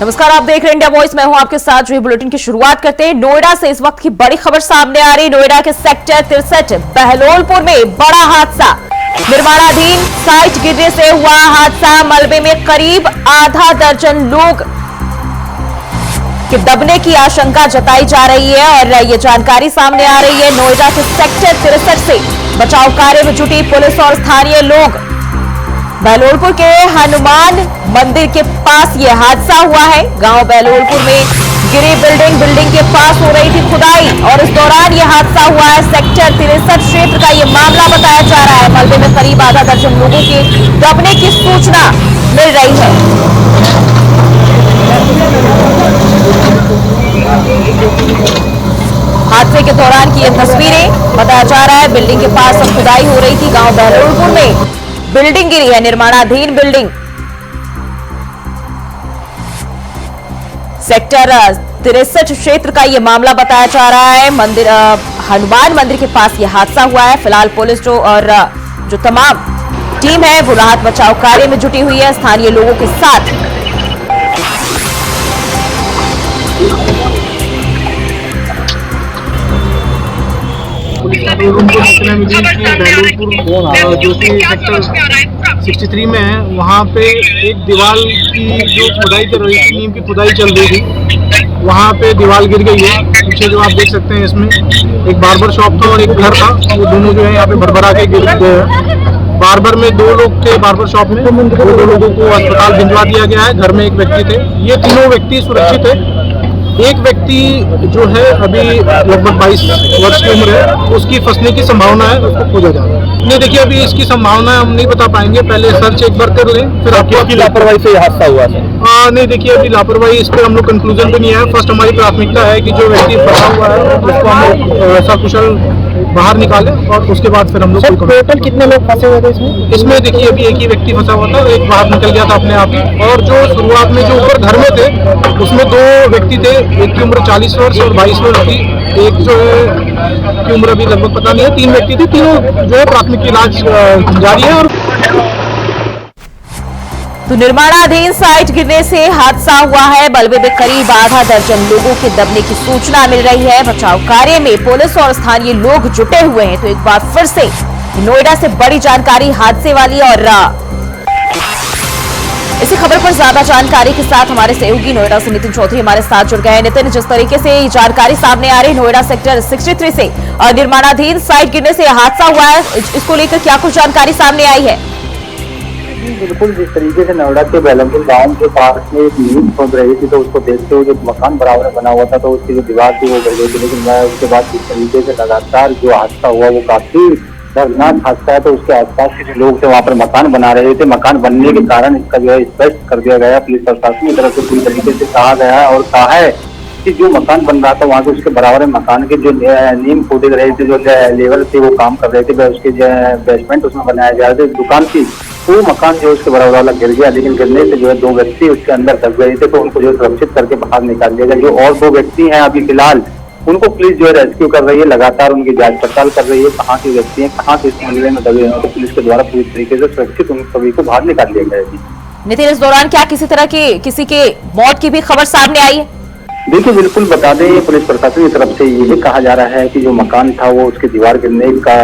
नमस्कार, आप देख रहे हैं इंडिया वॉइस। मैं हूं आपके साथ। जो बुलेटिन की शुरुआत करते हैं नोएडा से। इस वक्त की बड़ी खबर सामने आ रही। नोएडा के सेक्टर 63 बहलोलपुर में बड़ा हादसा। निर्माणाधीन साइट गिरने से हुआ हादसा। मलबे में करीब आधा दर्जन लोग के दबने की आशंका जताई जा रही है और ये जानकारी सामने आ रही है। नोएडा के सेक्टर 63 से बचाव कार्य में जुटी पुलिस और स्थानीय लोग। बहलोलपुर के हनुमान मंदिर के पास ये हादसा हुआ है। गांव बहलोलपुर में गिरी बिल्डिंग के पास हो रही थी खुदाई और इस दौरान ये हादसा हुआ है। सेक्टर 63 क्षेत्र का ये मामला बताया जा रहा है। मलबे में करीब आधा दर्जन लोगों के दबने की सूचना मिल रही है। हादसे के दौरान की ये तस्वीरें बताया जा रहा है। बिल्डिंग के पास अब खुदाई हो रही थी। गांव बहलोलपुर में बिल्डिंग गिरी है, निर्माणाधीन बिल्डिंग। सेक्टर 63 क्षेत्र का यह मामला बताया जा रहा है। मंदिर हनुमान मंदिर के पास यह हादसा हुआ है। फिलहाल पुलिस जो तमाम टीम है वो राहत बचाव कार्य में जुटी हुई है स्थानीय लोगों के साथ। जो कि सेक्टर 63 में है, वहाँ पे एक दीवार की जो खुदाई कर रही थी, नीम की खुदाई चल रही थी, वहाँ पे दीवार गिर गई है। पीछे जो आप देख सकते हैं, इसमें एक बार्बर शॉप था और एक घर था, वो दोनों जो है यहाँ पे भरभरा के गिर गए हैं। बार्बर में 2 लोग थे, बार्बर शॉप में 2 लोगों को अस्पताल भिजवा दिया गया है। घर में एक व्यक्ति थे। ये तीनों व्यक्ति सुरक्षित है। एक व्यक्ति जो है अभी लगभग 22 वर्ष की उम्र है, उसकी फंसने की संभावना है, उसको खोजा जा रहा है। नहीं, देखिए अभी इसकी संभावना हम नहीं बता पाएंगे, पहले सर्च एक बार कर लें, फिर आपकी लापरवाही से हादसा हुआ है। नहीं, देखिए अभी लापरवाही इस पर हम लोग कंक्लूजन पे नहीं आए। फर्स्ट हमारी प्राथमिकता है कि जो व्यक्ति फंसा हुआ है उसको हम सकुशल बाहर निकालें और उसके बाद फिर हम लोग टोटल कितने लोग फंसे हुए थे इसमें देखिए अभी एक ही व्यक्ति फंसा हुआ था, एक बाहर निकल गया था अपने आप ही। और जो शुरुआत में जो ऊपर घर में थे उसमें 2 व्यक्ति थे, एक की उम्र 40 वर्ष और 22 वर्ष की, एक जो है की उम्र अभी लगभग पता नहीं है। 3 व्यक्ति थे, तीनों जो है प्राथमिक इलाज जारी है। और तो निर्माणाधीन साइट गिरने से हादसा हुआ है। मलबे में करीब आधा दर्जन लोगों के दबने की सूचना मिल रही है। बचाव कार्य में पुलिस और स्थानीय लोग जुटे हुए हैं। तो एक बार फिर से नोएडा से बड़ी जानकारी हादसे वाली। और इसी खबर पर ज्यादा जानकारी के साथ हमारे सहयोगी नोएडा से नितिन चौधरी हमारे साथ जुड़ गए हैं। नितिन, जिस तरीके से जानकारी सामने आ रही नोएडा सेक्टर 63 से निर्माणाधीन साइट गिरने से हादसा हुआ है, इसको लेकर क्या कुछ जानकारी सामने आई है? बिल्कुल, जिस तरीके से नोएडा के बेलमपुर गांव के पास में एक नींव खोद रही थी, तो उसको देखते हुए जो मकान बराबर बना हुआ था, तो उसकी जो दीवार थी वो गिर गई थी। लेकिन उसके बाद जिस तरीके से लगातार जो हादसा हुआ वो काफी दर्दनाक हादसा है। तो उसके आसपास के जो लोग थे वहाँ पर मकान बना रहे थे। मकान बनने के कारण इसका जो है स्पष्ट कर दिया गया। पुलिस प्रशासन की तरफ से पूरी तरीके से कहा गया है और कहा है कि जो मकान बन रहा था वहाँ के उसके बराबर में मकान के जो नींव खोद रहे थे, जो लेबर थे वो काम कर रहे थे, उसके जो बेसमेंट उसमें बनाया जा रहा था, दुकान थी, वो मकान जो उसके बराबर वाला गिर गया। लेकिन गिरने से जो है 2 व्यक्ति उसके अंदर दब गए थे, तो उनको जो सुरक्षित करके बाहर निकाल दिया गया। जो और 2 व्यक्ति हैं अभी फिलहाल उनको पुलिस जो है रेस्क्यू कर रही है, लगातार उनकी जांच पड़ताल कर रही है, कहाँ के व्यक्ति हैं, कहाँ से इस मलबे में दबे हैं। तो पुलिस के द्वारा पूरी तरीके से सुरक्षित उन सभी को बाहर निकाल दिया गया है। नितिन, इस दौरान क्या किसी के मौत की भी खबर सामने आई है? देखिए, बिल्कुल बता दें, पुलिस प्रशासन की तरफ से यही कहा जा रहा है कि जो मकान था वो उसकी दीवार गिरने का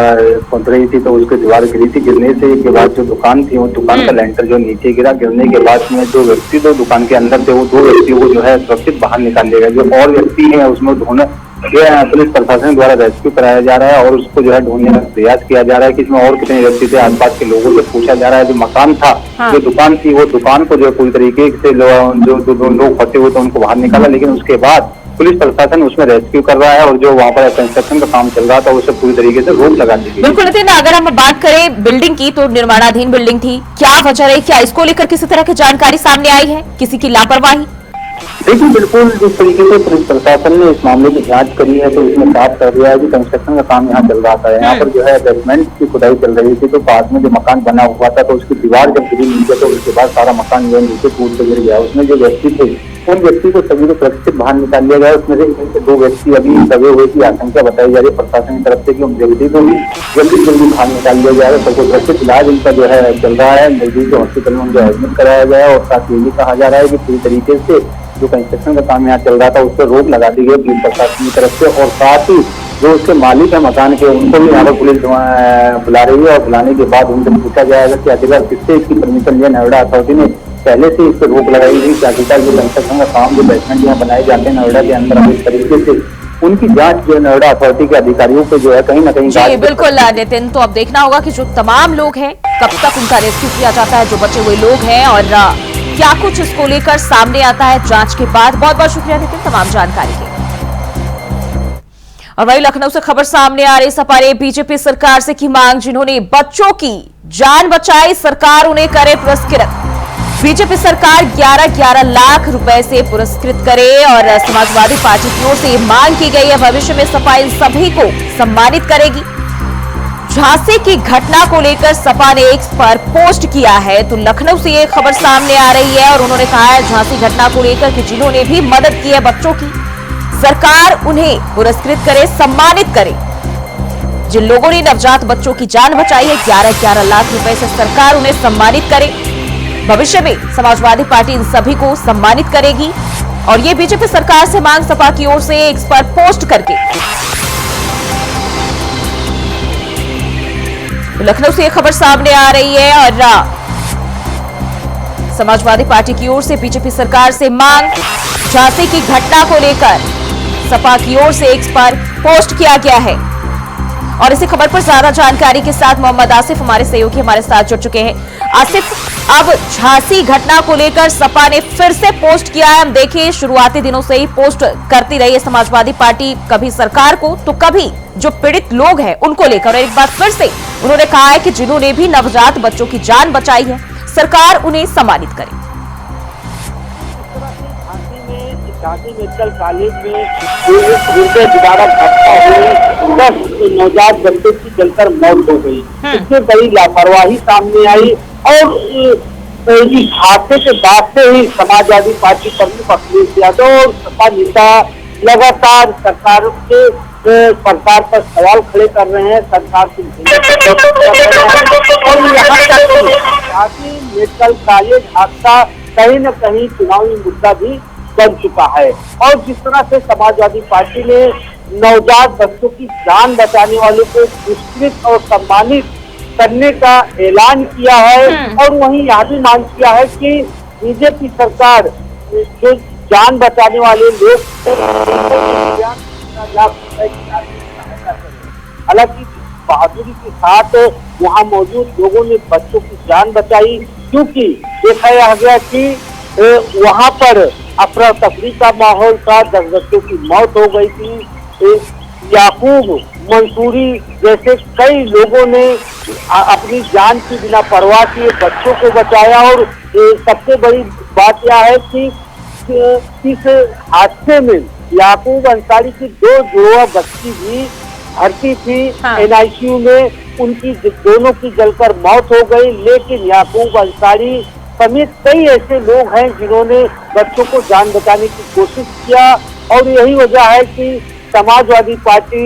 खोद रही थी, तो उसकी दीवार गिरी थी। गिरने से के बाद जो दुकान थी वो दुकान का लेंटर जो नीचे गिरा। गिरने के बाद में जो व्यक्ति 2 दुकान के अंदर थे वो 2 व्यक्तियों को जो है सुरक्षित बाहर निकाल लिया गया। जो और व्यक्ति है उसमें ढूंढ पुलिस प्रशासन द्वारा रेस्क्यू कराया जा रहा है और उसको जो है ढूंढने का प्रयास किया जा रहा है कि इसमें और कितने व्यक्ति थे। आसपास के लोगों से पूछा जा रहा है। जो मकान था, जो दुकान थी, वो दुकान को जो है पूरी तरीके से जो 2 लोग फंसे हुए थे उनको बाहर निकाला। लेकिन उसके बाद पुलिस प्रशासन उसमें रेस्क्यू कर रहा है और जो वहाँ पर कंस्ट्रक्शन का काम चल रहा था उसे पूरी तरीके से रोक लगा दी गई। बिल्कुल नितिन, अगर हम बात करें बिल्डिंग की, तो निर्माणाधीन बिल्डिंग थी, क्या वजह रही? क्या इसको लेकर किसी तरह की जानकारी सामने आई है, किसी की लापरवाही? देखिए, बिल्कुल जिस तरीके से पुलिस प्रशासन ने इस मामले की जांच करी है, तो इसमें साफ कर दिया है कि कंस्ट्रक्शन का काम यहाँ चल रहा था। यहाँ पर जो है बेसमेंट की खुदाई चल रही थी, तो पास में जो मकान बना हुआ था, तो उसकी दीवार जब गिरी नीचे, तो उसके बाद सारा मकान जो नीचे टूट के गिर गया। उसमें जो व्यक्ति थे उन व्यक्ति को सभी को सुरक्षित बाहर निकाल लिया गया। उसमें से इनमें से 2 व्यक्ति अभी दबे हुए की आशंका बताई जा रही है प्रशासन की तरफ से कि उन व्यक्ति को भी जल्दी बाहर निकाल लिया जाएगा। सबको सुरक्षित इलाज इनका जो है चल रहा है, नजदीक हॉस्पिटल में उनको एडमिट कराया गया है। और साथ ये भी कहा जा रहा है कि पूरी तरीके से जो कंस्ट्रक्शन का काम यहाँ चल रहा था उस पर रोक लगा दी गई प्रशासन की तरफ से। और साथ ही जो उसके मालिक है मकान के, उनको भी यहाँ पर पुलिस बुला रही है और बुलाने के बाद उनसे पूछा जाएगा कि आखिरकार किससे इसकी परमिशन लिया। नोएडा अथॉरिटी ने पहले से इस पर रोक लगाई थी कि आखिरकार जो कंस्ट्रक्शन का काम, जो बेसमेंट यहाँ बनाए जाते हैं नोएडा के अंदर, इस तरीके से उनकी जांच जो नोएडा अथॉरिटी के अधिकारियों पे जो है कहीं ना कहीं जी बिल्कुल नितिन, तो अब देखना होगा कि जो तमाम लोग हैं कब तक उनका रेस्क्यू किया जाता है, जो बचे हुए लोग हैं, और क्या कुछ इसको लेकर सामने आता है जांच के बाद। बहुत बहुत शुक्रिया नितिन तमाम जानकारी के। और वहीं लखनऊ से खबर सामने आ रही, सपा ने बीजेपी सरकार से की मांग, जिन्होंने बच्चों की जान बचाई सरकार उन्हें करे पुरस्कृत। बीजेपी सरकार 11-11 लाख रुपए से पुरस्कृत करे और समाजवादी पार्टी की ओर से मांग की गई है। भविष्य में सपा इन सभी को सम्मानित करेगी। झांसी की घटना को लेकर सपा ने एक पर पोस्ट किया है, तो लखनऊ से ये खबर सामने आ रही है और उन्होंने कहा है झांसी घटना को लेकर कि जिन्होंने भी मदद की है बच्चों की, सरकार उन्हें पुरस्कृत करे, सम्मानित करे। जिन लोगों ने नवजात बच्चों की जान बचाई है, 11-11 लाख रुपए से सरकार उन्हें सम्मानित करे। भविष्य में समाजवादी पार्टी इन सभी को सम्मानित करेगी। और ये बीजेपी सरकार से मांग सपा की ओर से एक पर पोस्ट करके लखनऊ से ये खबर सामने आ रही है और समाजवादी पार्टी की ओर से बीजेपी सरकार से मांग, झांसी की घटना को लेकर सपा की ओर से एक पर पोस्ट किया गया है। और इसी खबर पर ज्यादा जानकारी के साथ मोहम्मद आसिफ हमारे सहयोगी हमारे साथ जुड़ चुके हैं। आसिफ, अब झांसी घटना को लेकर सपा ने फिर से पोस्ट किया है। हम देखिए शुरुआती दिनों से ही पोस्ट करती रही है समाजवादी पार्टी, कभी सरकार को तो कभी जो पीड़ित लोग हैं उनको लेकर। एक बार फिर से उन्होंने कहा है कि जिन्होंने भी नवजात बच्चों की जान बचाई है, सरकार उन्हें सम्मानित करे। झांसी मेडिकल कॉलेज में दोबारा घटना हुई, 10 नवजात बच्चों की जलकर मौत हो गई। इससे बड़ी लापरवाही सामने आई और इस हादसे के बाद से ही समाजवादी पार्टी प्रमुख अखिलेश यादव और सपा नेता लगातार सरकार पर सवाल खड़े कर रहे हैं, सरकार की और यहाँ तक झांसी मेडिकल कॉलेज हादसा कहीं न कहीं चुनावी मुद्दा भी बन चुका है। और जिस तरह से समाजवादी पार्टी ने नवजात बच्चों की जान बचाने वालों को पुरस्कृत और सम्मानित करने का ऐलान किया है, और वहीं यह भी मांग किया है कि बीजेपी सरकार जो जान बचाने वाले लोग हालांकि बहादुरी के साथ वहां मौजूद लोगों ने बच्चों की जान बचाई, क्योंकि देखा गया कि वहां पर अफरा तफरी का माहौल था, 10 बच्चों की मौत हो गई थी। याकूब मंसूरी जैसे कई लोगों ने अपनी जान की बिना परवाह किए बच्चों को बचाया। और सबसे बड़ी बात यह है कि इस हादसे में याकूब अंसारी की 2 जुड़वा बच्ची भी भर्ती थी NICU में, उनकी दोनों की जलकर मौत हो गई। लेकिन याकूब अंसारी समेत कई ऐसे लोग हैं जिन्होंने बच्चों को जान बचाने की कोशिश किया, और यही वजह है कि समाजवादी पार्टी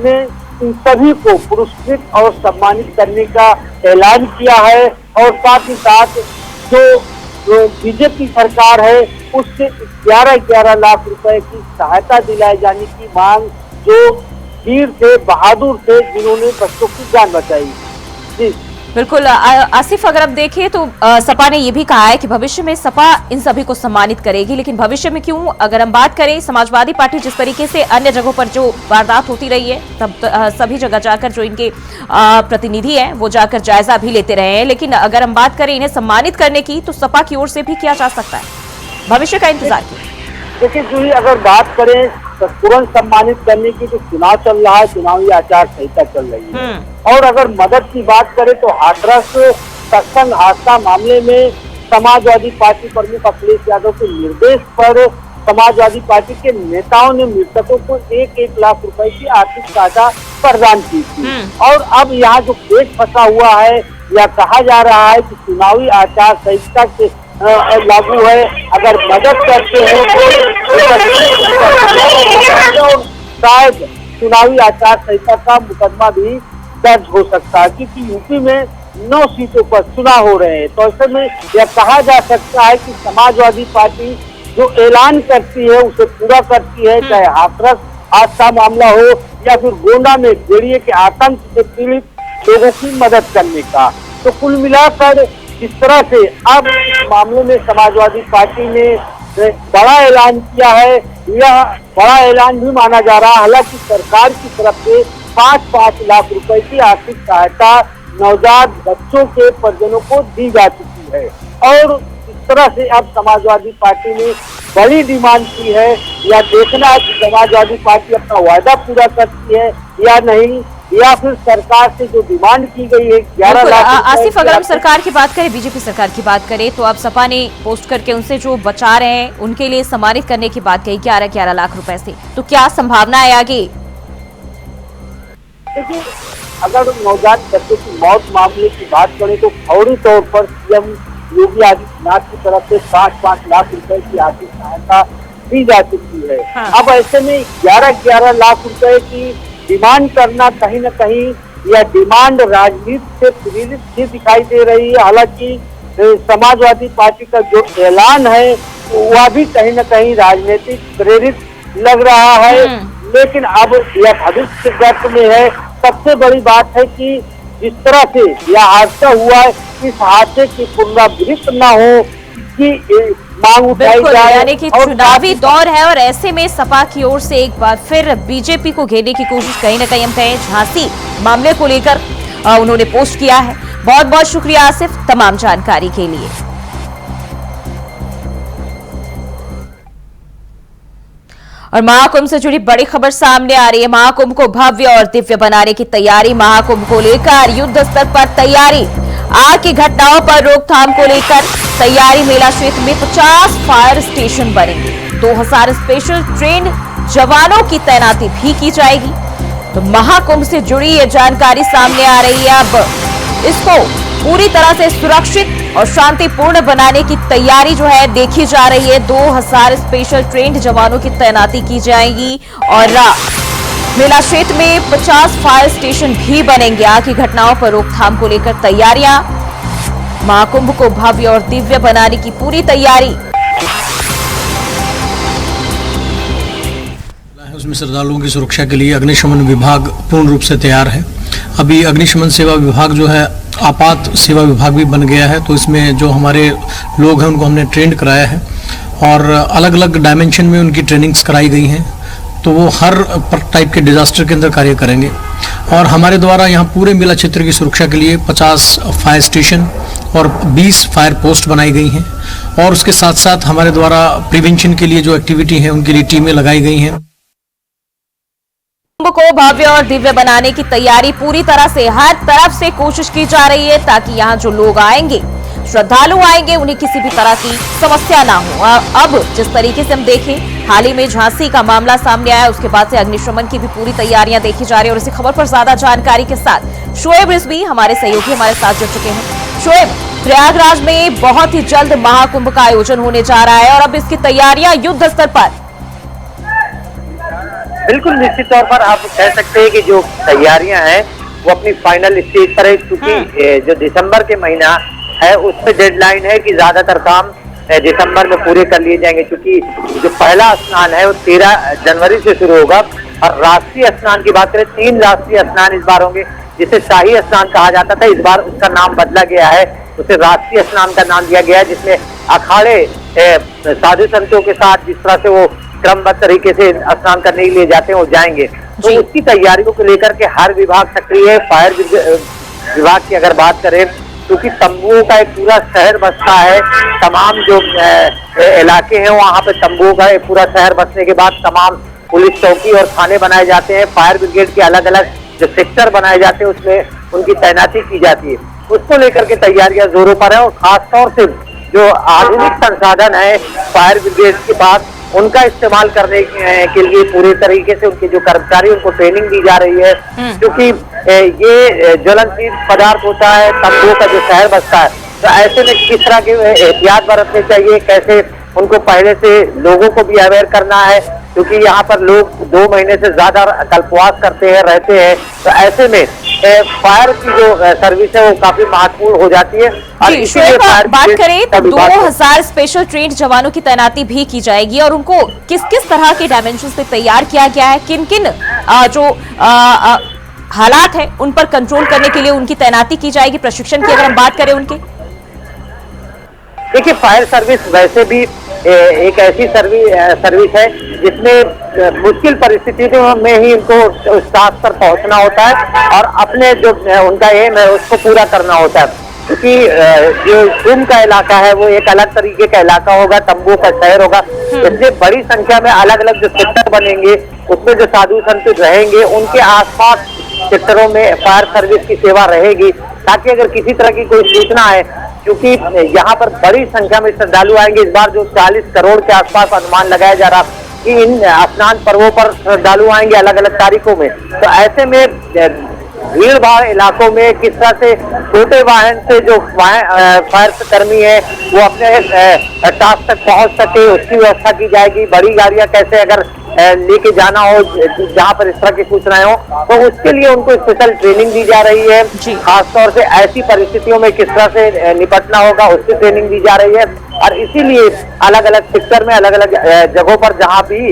ने इन सभी को पुरस्कृत और सम्मानित करने का ऐलान किया है। और साथ ही साथ जो बीजेपी सरकार है उससे 11-11 लाख रुपए की सहायता दिलाए जाने की मांग, जो वीर थे, बहादुर थे, जिन्होंने बच्चों की जान बचाई। जी बिल्कुल आसिफ, अगर आप देखें तो सपा ने यह भी कहा है कि भविष्य में सपा इन सभी को सम्मानित करेगी। लेकिन भविष्य में क्यों, अगर हम बात करें समाजवादी पार्टी जिस तरीके से अन्य जगहों पर जो वारदात होती रही है, तब सभी जगह जाकर जो इनके प्रतिनिधि हैं वो जाकर जायजा भी लेते रहे हैं। लेकिन अगर हम बात करें इन्हें सम्मानित करने की, तो सपा की ओर से भी किया जा सकता है, भविष्य का इंतजार किया। देखिए जूही, अगर बात करें तो तुरंत सम्मानित करने की, तो चुनाव चल रहा है, चुनावी आचार संहिता चल रही है। और अगर मदद की बात करें तो हाथरस सत्संग हादसा मामले में समाजवादी पार्टी प्रमुख अखिलेश यादव के निर्देश पर समाजवादी पार्टी के नेताओं ने मृतकों को 1-1 लाख रुपए की आर्थिक सहायता प्रदान की थी। और अब यहाँ जो पेच फंसा हुआ है, या कहा जा रहा है कि चुनावी आचार संहिता के लागू है। अगर मदद करते हैं तो शायद चुनावी आचार संहिता का मुकदमा भी दर्ज हो सकता है, क्योंकि यूपी में 9 सीटों पर चुनाव हो रहे हैं। तो ऐसे में यह कहा जा सकता है कि समाजवादी पार्टी जो ऐलान करती है उसे पूरा करती है, चाहे हाथरस हादसा मामला हो या फिर गोंडा में भेड़िए के आतंक से पीड़ित लोगों की मदद करने का। तो कुल मिलाकर जिस तरह से अब इस मामले में समाजवादी पार्टी ने बड़ा ऐलान किया है, यह बड़ा ऐलान भी माना जा रहा है। हालांकि सरकार की तरफ से 5-5 लाख रुपए की आर्थिक सहायता नवजात बच्चों के परिजनों को दी जा चुकी है। और इस तरह से अब समाजवादी पार्टी ने बड़ी डिमांड की है। या देखना है कि समाजवादी पार्टी अपना वायदा पूरा करती है या नहीं, या फिर सरकार से जो डिमांड की गई है 11 लाख। आसिफ, अगर हम सरकार की बात करें, बीजेपी सरकार की बात करें, तो अब सपा ने पोस्ट करके उनसे जो बचा रहे हैं उनके लिए सम्मानित करने की बात कही 11-11 लाख रुपए से, तो क्या संभावना है आगे? देखिए, अगर नवजात बच्चों की मौत मामले की बात करें तो फौरी तौर पर सीएम योगी आदित्यनाथ की तरफ से 5-5 लाख रुपए की आर्थिक सहायता दी जा चुकी है। हाँ। अब ऐसे में 11-11 लाख रुपए की डिमांड करना कहीं न कहीं यह डिमांड राजनीति से प्रेरित भी दिखाई दे रही है। हालांकि समाजवादी पार्टी का जो ऐलान है वह भी कहीं न कहीं राजनीतिक प्रेरित लग रहा है। लेकिन अब यह भविष्य गत में है। सबसे बड़ी बात है कि जिस तरह से यह हादसा हुआ है, इस हादसे की पुनरावृत्ति न हो, इसकी मांग उठाई जाए। यानी कि चुनावी दौर है और ऐसे में सपा की ओर से एक बार फिर बीजेपी को घेरने की कोशिश कहीं न कहीं हम कहें झांसी मामले को लेकर उन्होंने पोस्ट किया है। बहुत बहुत शुक्रिया आसिफ तमाम जानकारी के लिए। और महाकुंभ से जुड़ी बड़ी खबर सामने आ रही है। महाकुंभ को भव्य और दिव्य बनाने की तैयारी, महाकुंभ को लेकर युद्ध स्तर पर तैयारी, आग की घटनाओं पर रोकथाम को लेकर तैयारी। मेला क्षेत्र में 50 फायर स्टेशन बनेंगे, 2000 स्पेशल ट्रेन जवानों की तैनाती भी की जाएगी। तो महाकुंभ से जुड़ी ये जानकारी सामने आ रही है। अब इसको पूरी तरह से सुरक्षित और शांतिपूर्ण बनाने की तैयारी जो है देखी जा रही है। 2000 स्पेशल ट्रेन जवानों की तैनाती की जाएगी और मेला क्षेत्र में 50 फायर स्टेशन भी बनेंगे। आग की घटनाओं पर रोकथाम को लेकर तैयारियां, महाकुंभ को भव्य और दिव्य बनाने की पूरी तैयारी। उसमें श्रद्धालुओं की सुरक्षा के लिए अग्निशमन विभाग पूर्ण रूप से तैयार है। अभी अग्निशमन सेवा विभाग जो है आपात सेवा विभाग भी बन गया है। तो इसमें जो हमारे लोग हैं उनको हमने ट्रेंड कराया है और अलग अलग डायमेंशन में उनकी ट्रेनिंग्स कराई गई हैं। तो वो हर टाइप के डिजास्टर के अंदर कार्य करेंगे। और हमारे द्वारा यहाँ पूरे मेला क्षेत्र की सुरक्षा के लिए 50 फायर स्टेशन और 20 फायर पोस्ट बनाई गई हैं। और उसके साथ साथ हमारे द्वारा प्रिवेंशन के लिए जो एक्टिविटी है उनके लिए टीमें लगाई गई हैं। कुंभ को भव्य और दिव्य बनाने की तैयारी पूरी तरह से हर तरफ से कोशिश की जा रही है, ताकि यहाँ जो लोग आएंगे, श्रद्धालु आएंगे, उन्हें किसी भी तरह की समस्या ना हो। अब जिस तरीके से हम देखें, हाल ही में झांसी का मामला सामने आया, उसके बाद से अग्निशमन की भी पूरी तैयारियां देखी जा रही है। और इसी खबर पर ज्यादा जानकारी के साथ शोएब रिजवी हमारे सहयोगी हमारे साथ जुड़ चुके हैं। शोएब, प्रयागराज में बहुत ही जल्द महाकुंभ का आयोजन होने जा रहा है और अब इसकी तैयारियां युद्ध स्तर पर। बिल्कुल निश्चित तौर पर आप कह सकते हैं कि जो तैयारियां हैं वो अपनी फाइनल स्टेज पर है, क्योंकि जो दिसंबर के महीना है उस पर डेडलाइन है कि ज्यादातर काम दिसंबर में पूरे कर लिए जाएंगे। क्योंकि जो पहला स्नान है वो 13 जनवरी से शुरू होगा। और राष्ट्रीय स्नान की बात करें, 3 राष्ट्रीय स्नान इस बार होंगे, जिसे शाही स्नान कहा जाता था। इस बार उसका नाम बदला गया है, उसे राष्ट्रीय स्नान का नाम दिया गया है, जिसमें अखाड़े साधु संतों के साथ जिस तरह से वो क्रमबद्ध तरीके से स्नान करने के लिए जाते हैं वो जाएंगे। तो उसकी तैयारियों को लेकर के हर विभाग सक्रिय है। फायर विभाग की अगर बात करें, क्योंकि तंबुओं का एक पूरा शहर बसता है, तमाम जो इलाके हैं वहाँ पे तंबुओं का एक पूरा शहर बसने के बाद तमाम पुलिस चौकी और थाने बनाए जाते हैं। फायर ब्रिगेड के अलग अलग जो सेक्टर बनाए जाते हैं उसमें उनकी तैनाती की जाती है। उसको लेकर के तैयारियां जोरों पर है। और खासतौर से जो आधुनिक संसाधन है फायर ब्रिगेड के पास, उनका इस्तेमाल करने के लिए पूरे तरीके से उनके जो कर्मचारी उनको ट्रेनिंग दी जा रही है। क्योंकि ये ज्वलनशील पदार्थ होता है, तंबुओं का जो शहर बसता है तो ऐसे में किस तरह के एहतियात बरतने चाहिए, कैसे उनको पहले से लोगों को भी अवेयर करना है, क्योंकि यहाँ पर लोग 2 महीने से ज्यादा कल्पवास करते हैं, रहते हैं। तो ऐसे में फायर की जो सर्विस है वो काफी महत्वपूर्ण हो जाती है। और जी, इसीलिए फायर बात करें तो का 2000 स्पेशल ट्रेन्ड जवानों की तैनाती भी की जाएगी और उनको किस किस तरह के डायमेंशन से तैयार किया गया है, किन किन जो हालात है उन पर कंट्रोल करने के लिए उनकी तैनाती की जाएगी, प्रशिक्षण की अगर हम बात करें उनके। देखिए, फायर सर्विस वैसे भी एक ऐसी सर्विस है जिसमें मुश्किल परिस्थितियों में ही इनको उस टास्क पर पहुंचना होता है और अपने जो उनका एम है उसको पूरा करना होता है। क्योंकि जो कुंभ का इलाका है वो एक अलग तरीके का इलाका होगा, तंबू का शहर होगा, इसलिए बड़ी संख्या में अलग अलग जो सेक्टर बनेंगे उसमें जो साधु संत रहेंगे उनके आसपास सेक्टरों में फायर सर्विस की सेवा रहेगी, ताकि अगर किसी तरह की कोई सूचना है, क्योंकि यहाँ पर बड़ी संख्या में श्रद्धालु आएंगे। इस बार जो 40 करोड़ के आसपास अनुमान लगाया जा रहा कि इन स्नान पर्वों पर श्रद्धालु आएंगे अलग अलग तारीखों में, तो ऐसे में भीड़ भाड़ इलाकों में किस तरह से छोटे वाहन से जो फायर कर्मी है वो अपने टास्क तक पहुंच सके उसकी व्यवस्था की जाएगी। बड़ी गाड़ियां कैसे अगर लेके जाना हो जहां पर इस तरह की सूचनाएं हो तो उसके लिए उनको स्पेशल ट्रेनिंग दी जा रही है। खासतौर से ऐसी परिस्थितियों में किस तरह से निपटना होगा उसकी ट्रेनिंग दी जा रही है और इसीलिए अलग अलग सेक्टर में अलग अलग जगहों पर जहां भी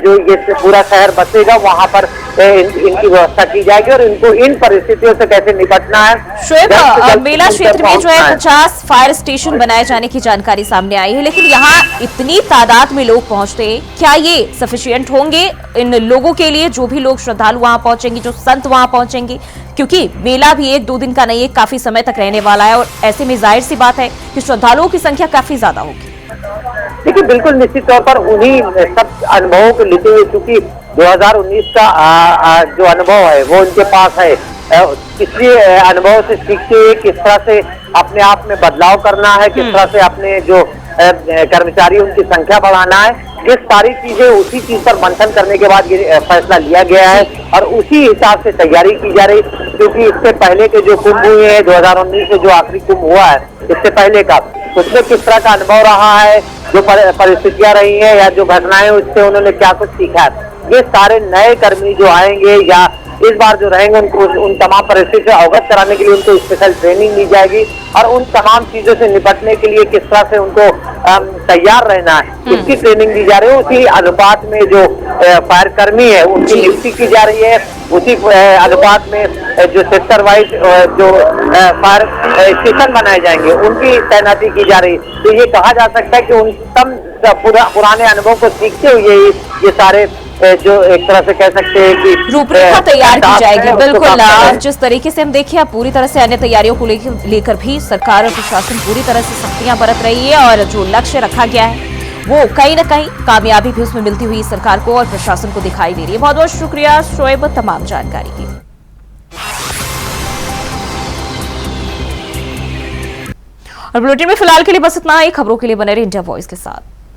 जो ये पूरा शहर बसेगा वहां पर इनकी व्यवस्था की जाएगी और इनको इन परिस्थितियों से कैसे निपटना है। शोएब, मेला क्षेत्र में जो है 50 फायर स्टेशन बनाए जाने की जानकारी सामने आई है, लेकिन यहाँ इतनी तादाद में लोग पहुंचते हैं, क्या ये सफिशिएंट होंगे इन लोगों के लिए, जो भी लोग श्रद्धालु वहां पहुंचेंगे, जो संत वहां पहुंचेंगे? क्योंकि मेला भी 1-2 दिन का नहीं है, काफी समय तक रहने वाला है और ऐसे में जाहिर सी बात है कि श्रद्धालुओं की संख्या काफी ज्यादा होगी। देखिए, बिल्कुल निश्चित तौर पर उन्हीं सब अनुभवों को लेते हुए, क्योंकि 2019 का जो अनुभव है वो उनके पास है, इसलिए अनुभव से सीखते हुए किस तरह से अपने आप में बदलाव करना है, किस तरह से अपने जो कर्मचारी उनकी संख्या बढ़ाना है, ये सारी चीजें उसी चीज पर मंथन करने के बाद ये फैसला लिया गया है और उसी हिसाब से तैयारी की जा रही। क्योंकि इससे पहले के जो कुंभ हुए हैं 2019 में जो आखिरी कुंभ हुआ है इससे पहले का, उसमें किस तरह का अनुभव रहा है, जो परिस्थितियां रही हैं या जो घटनाएं उससे उन्होंने क्या कुछ सीखा है, ये सारे नए कर्मी जो आएंगे या इस बार जो रहेंगे उनको उन तमाम परिस्थिति से अवगत कराने के लिए उनको स्पेशल ट्रेनिंग दी जाएगी और उन तमाम चीजों से निपटने के लिए किस तरह से उनको तैयार रहना है इसकी ट्रेनिंग दी जा रही है। उसी अनुपात में जो फायर कर्मी है उनकी नियुक्ति की जा रही है, उसी अनुपात में जो सेक्टर वाइज जो फायर स्टेशन बनाए जाएंगे उनकी तैनाती की जा रही है। तो ये कहा जा सकता है कि उन तम पुराने अनुभव को सीखते हुए ये सारे जो एक तरह से कह सकते हैं कि रूपरेखा तैयार की जाएगी। बिल्कुल, जिस तरीके से हम देखिए अब पूरी तरह से अन्य तैयारियों को लेकर भी सरकार और प्रशासन पूरी तरह से सख्तियां बरत रही है और जो लक्ष्य रखा गया है वो कहीं न कहीं कामयाबी भी उसमें मिलती हुई सरकार को और प्रशासन को दिखाई दे रही है। बहुत बहुत शुक्रिया शोएब तमाम जानकारी की। और बुलेटिन में फिलहाल के लिए बस इतना ही। खबरों के लिए बने रहे इंडिया वॉइस के साथ।